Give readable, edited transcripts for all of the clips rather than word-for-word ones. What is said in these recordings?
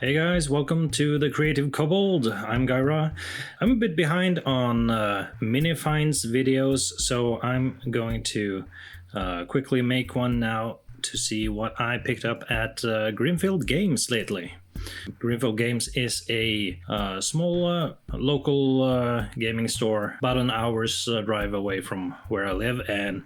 Hey guys, welcome to the Creative Kobold. I'm Gyra. I'm a bit behind on mini finds videos, so I'm going to quickly make one now to see what I picked up at Grimfield Games lately. Grimfield Games is a small local gaming store, about an hour's drive away from where I live, and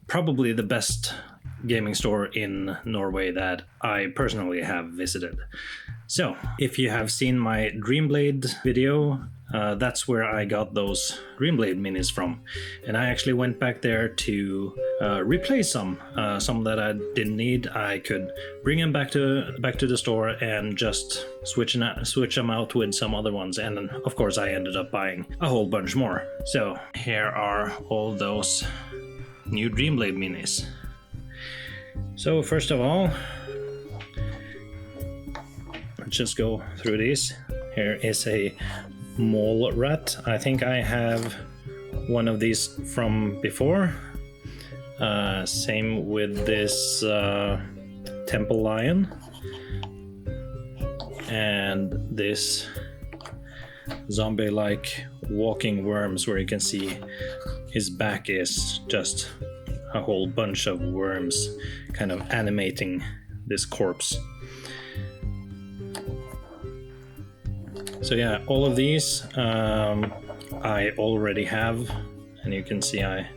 probably the best gaming store in Norway that I personally have visited. So, if you have seen my Dreamblade video, that's where I got those Dreamblade minis from. And I actually went back there to replace some that I didn't need. I could bring them back to the store and just switch them out with some other ones. And then, of course, I ended up buying a whole bunch more. So, here are all those new Dreamblade minis. So, first of all, let's just go through these. Here is a mole rat. I think I have one of these from before. Same with this temple lion. And this zombie-like walking worms, where you can see his back is just a whole bunch of worms kind of animating this corpse. So yeah, all of these I already have, and you can see I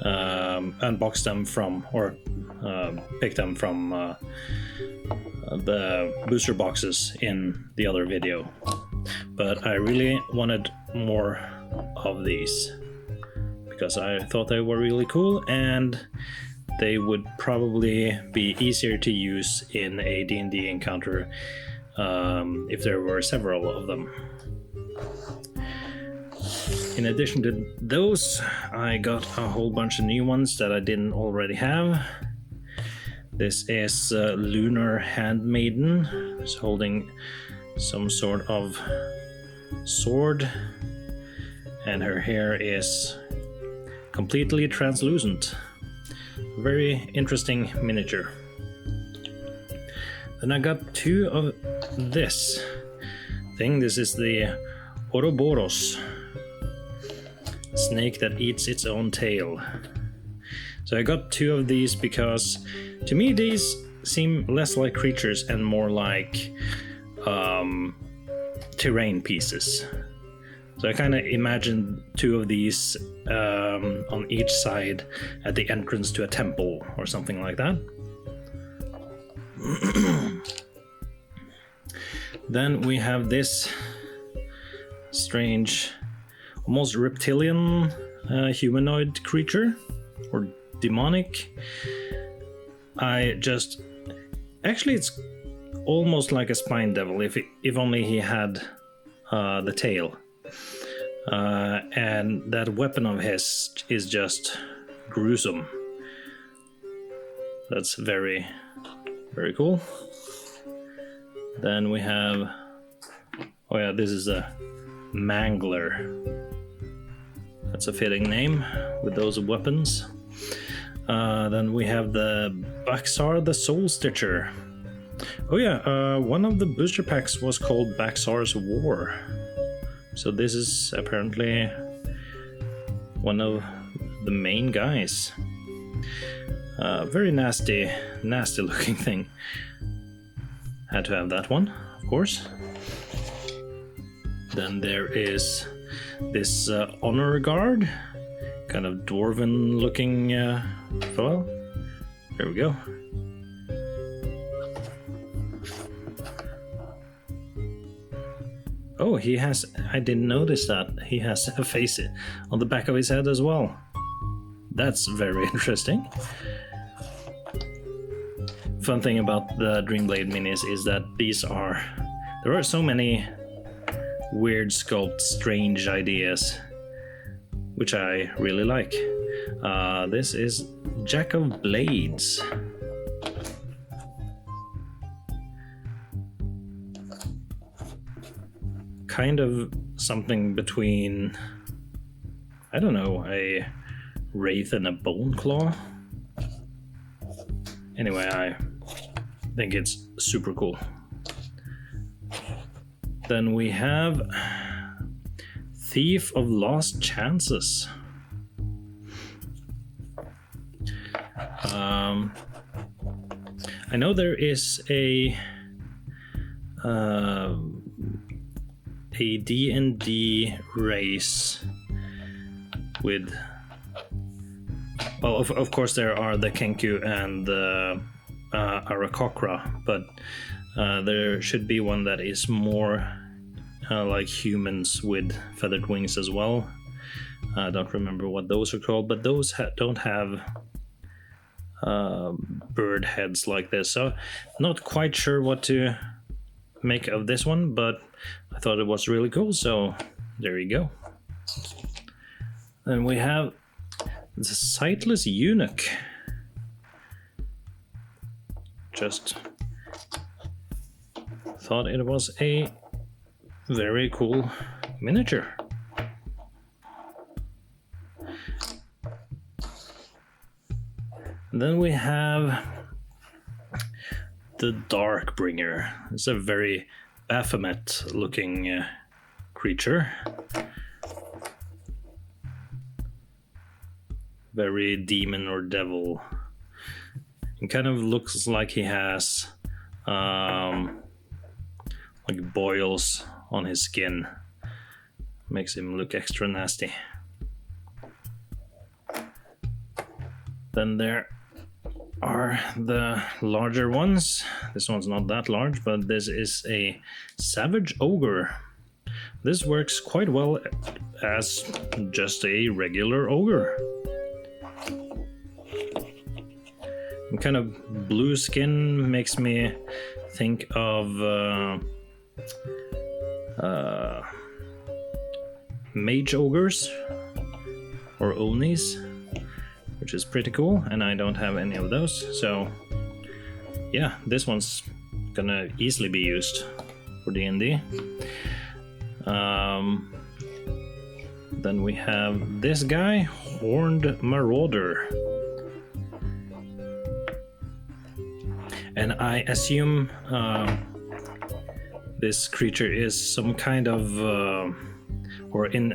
unboxed them from, or picked them from the booster boxes in the other video. But I really wanted more of these because I thought they were really cool, and they would probably be easier to use in a D&D encounter if there were several of them. In addition to those, I got a whole bunch of new ones that I didn't already have. This is Lunar Handmaiden. She's holding some sort of sword, and her hair is completely translucent. Very interesting miniature. Then I got two of this thing. This is the Ouroboros, snake that eats its own tail. So I got two of these because to me these seem less like creatures and more like terrain pieces. So I kind of imagined two of these on each side at the entrance to a temple or something like that. Then we have this strange, almost reptilian humanoid creature, or demonic. Actually it's almost like a spine devil, if only he had the tail. And that weapon of his is just gruesome. That's very, very cool. Then we have, oh yeah, this is a Mangler. That's a fitting name with those weapons. Then we have the Baxar the Soul Stitcher. Oh yeah, one of the booster packs was called Baxar's War. So this is apparently one of the main guys. Very nasty looking thing. Had to have that one, of course. Then there is this honor guard, kind of dwarven looking fellow. There we go. Oh, he has, I didn't notice that. He has a face on the back of his head as well. That's very interesting. Fun thing about the Dreamblade minis is that there are so many weird sculpts, strange ideas, which I really like. This is Jack of Blades. Kind of something between, I don't know, a wraith and a bone claw. Anyway, I think it's super cool. Then we have Thief of Lost Chances. I know there is a D&D race with, well, of course there are the Kenku and the Arakokra, but there should be one that is more like humans with feathered wings as well. I don't remember what those are called, but those don't have bird heads like this, so not quite sure what to make of this one, but I thought it was really cool, so there you go. Then we have the Sightless Eunuch. Just thought it was a very cool miniature. Then we have the Darkbringer. It's a very Baphomet looking creature. Very demon or devil. It kind of looks like he has like boils on his skin. Makes him look extra nasty. Then there are the larger ones. This one's not that large, but this is a Savage Ogre. This works quite well as just a regular ogre. And kind of blue skin makes me think of mage ogres or onis, which is pretty cool, and I don't have any of those, so yeah, this one's gonna easily be used for D&D. Then we have this guy, Horned Marauder. And I assume this creature is some kind of, or in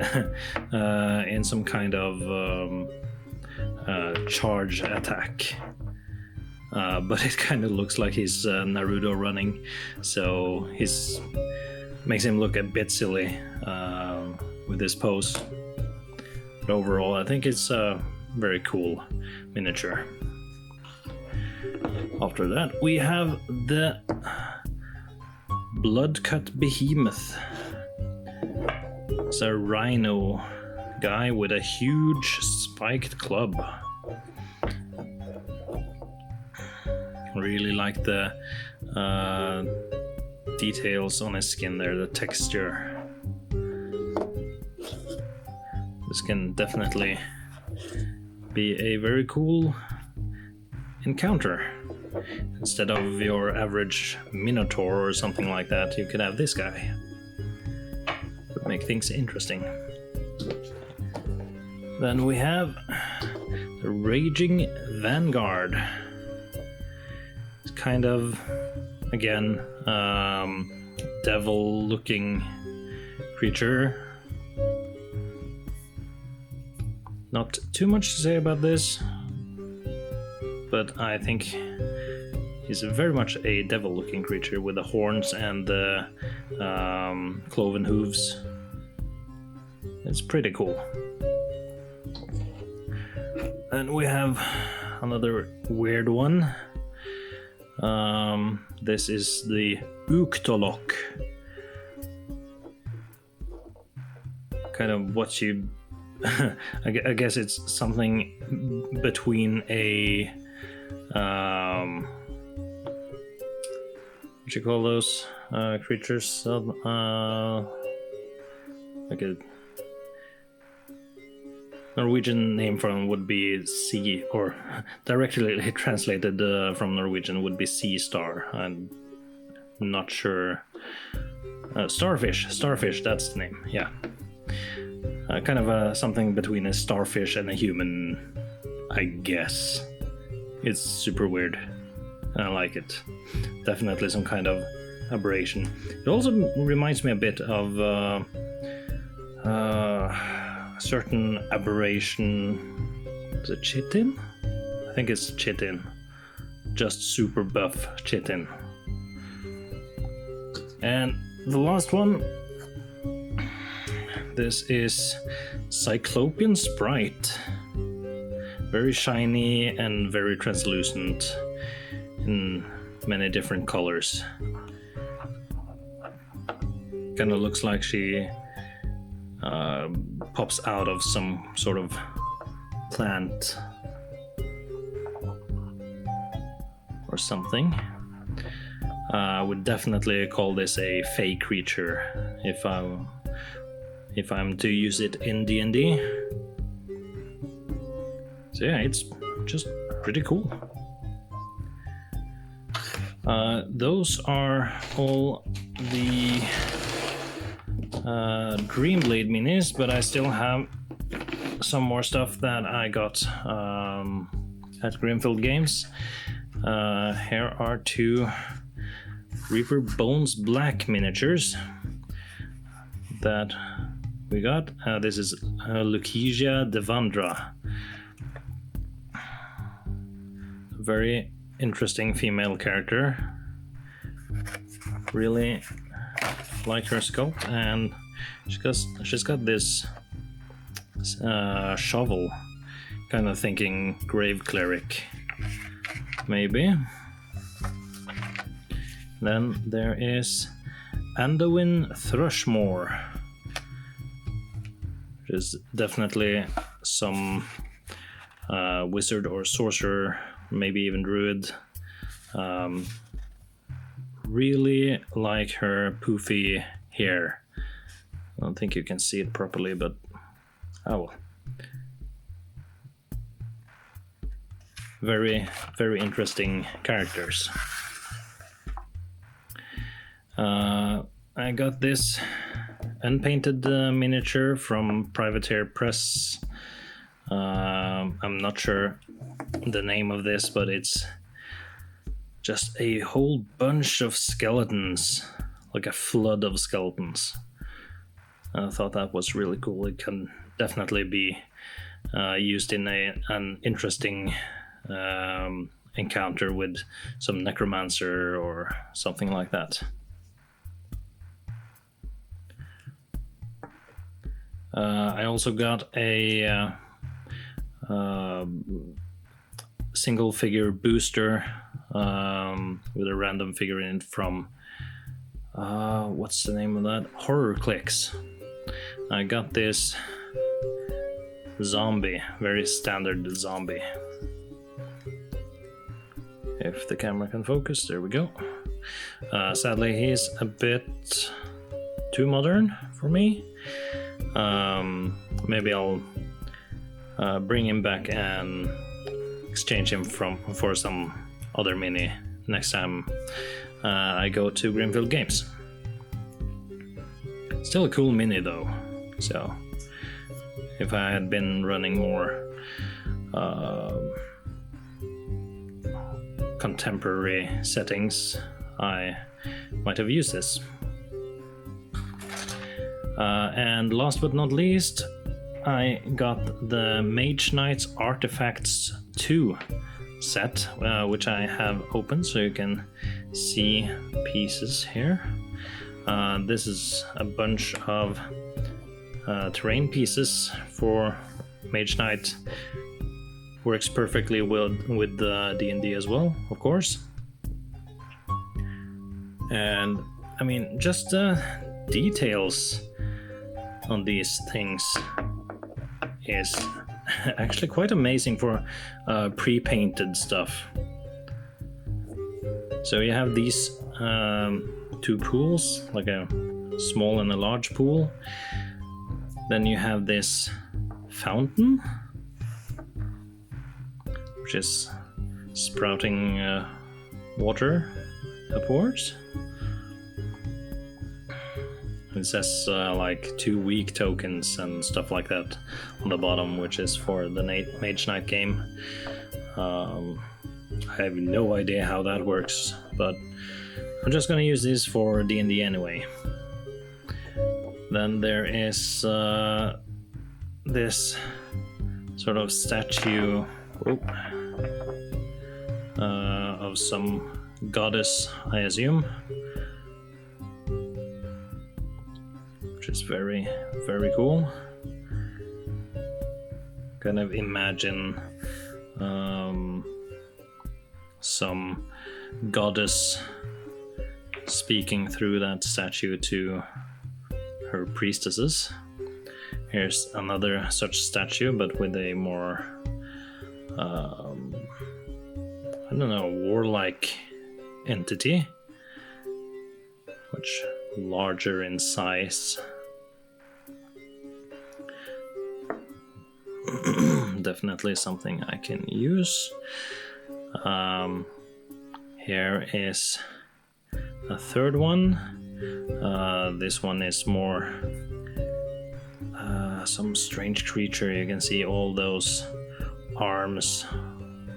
some kind of charge attack. But it kind of looks like he's Naruto running, so he's makes him look a bit silly with this pose. But overall, I think it's a very cool miniature. After that, we have the Bloodcut Behemoth. It's a rhino guy with a huge spiked club. Really like the details on his skin there, the texture. This can definitely be a very cool encounter. Instead of your average Minotaur or something like that, you could have this guy. Would make things interesting. Then we have the Raging Vanguard. It's kind of, again, devil-looking creature. Not too much to say about this, but I think he's very much a devil-looking creature with the horns and the cloven hooves. It's pretty cool. And we have another weird one. This is the Uktolok. Kind of what you... I guess it's something between a... what you call those creatures? Like a Norwegian name for them would be sea, or directly translated from Norwegian would be sea star. I'm not sure. Starfish, that's the name. Yeah, kind of something between a starfish and a human, I guess. It's super weird. I like it. Definitely some kind of aberration. It also reminds me a bit of a certain aberration. Is it chitin? I think it's chitin. Just super buff chitin. And the last one, this is Cyclopean Sprite. Very shiny and very translucent in many different colors. Kinda looks like she pops out of some sort of plant or something. I would definitely call this a fey creature if I'm to use it in D&D. So yeah, it's just pretty cool. Those are all the Dreamblade minis, but I still have some more stuff that I got at Grimfield Games. Here are 2 Reaper Bones Black miniatures that we got. This is Lucia Devandra. Very interesting female character. Really like her sculpt, and she's got this shovel. Kind of thinking Grave Cleric, maybe. Then there is Anduin Thrushmore, which is definitely some wizard or sorcerer, maybe even druid. Really like her poofy hair. I don't think you can see it properly, but oh well. Very, very interesting characters. I got this unpainted miniature from Privateer Press. I'm not sure the name of this, but it's just a whole bunch of skeletons, like a flood of skeletons. I thought that was really cool. It can definitely be used in an interesting encounter with some necromancer or something like that. I also got a single figure booster with a random figure in it from what's the name of that? Horror Clicks. I got this zombie, very standard zombie. If the camera can focus, there we go. Sadly, he's a bit too modern for me. Maybe I'll bring him back and exchange him for some other mini next time I go to Grimfield Games. Still a cool mini though, so if I had been running more contemporary settings, I might have used this. And last but not least, I got the Mage Knight Artifacts 2 set, which I have opened so you can see pieces here. This is a bunch of terrain pieces for Mage Knight. Works perfectly with the D&D as well, of course. And I mean, just the details on these things is actually quite amazing for pre-painted stuff. So you have these 2 pools, like a small and a large pool. Then you have this fountain, which is sprouting water upwards. It says like 2 weak tokens and stuff like that on the bottom, which is for the Mage Knight game. I have no idea how that works, but I'm just gonna use this for D&D anyway. Then there is this sort of statue of some goddess, I assume, which is very, very cool. Kind of imagine some goddess speaking through that statue to her priestesses. Here's another such statue, but with a more, I don't know, warlike entity, much larger in size. Definitely something I can use. Here is a third one. This one is more some strange creature. You can see all those arms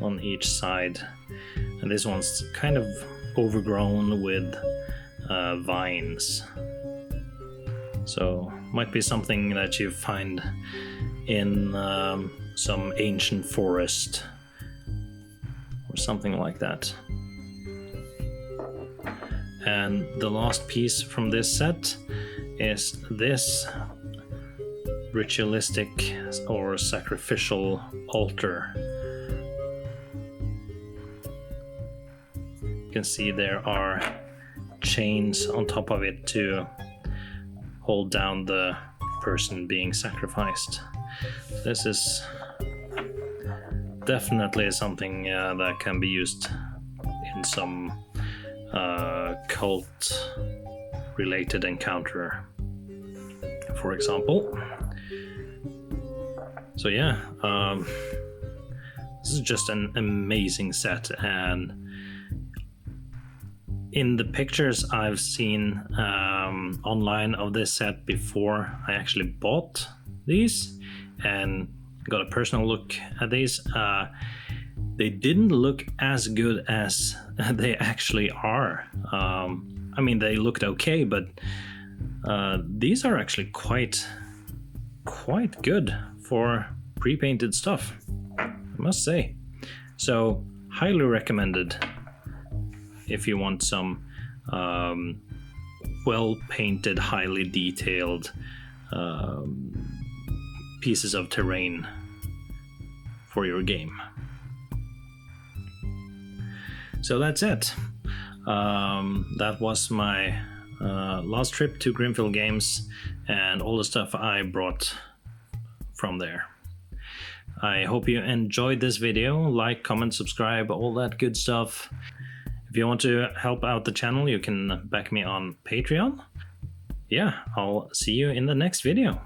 on each side, and this one's kind of overgrown with vines, so might be something that you find in some ancient forest or something like that. And the last piece from this set is this ritualistic or sacrificial altar. You can see there are chains on top of it to hold down the person being sacrificed. This is definitely something that can be used in some cult related encounter, for example. So yeah, this is just an amazing set, and in the pictures I've seen online of this set before I actually bought these and got a personal look at these, they didn't look as good as they actually are. I mean, they looked okay, but these are actually quite good for pre-painted stuff, I must say. So highly recommended if you want some well-painted, highly detailed pieces of terrain for your game. So that's it. That was my last trip to Grimfield Games and all the stuff I brought from there. I hope you enjoyed this video. Like, comment, subscribe, all that good stuff. If you want to help out the channel, you can back me on Patreon. Yeah, I'll see you in the next video.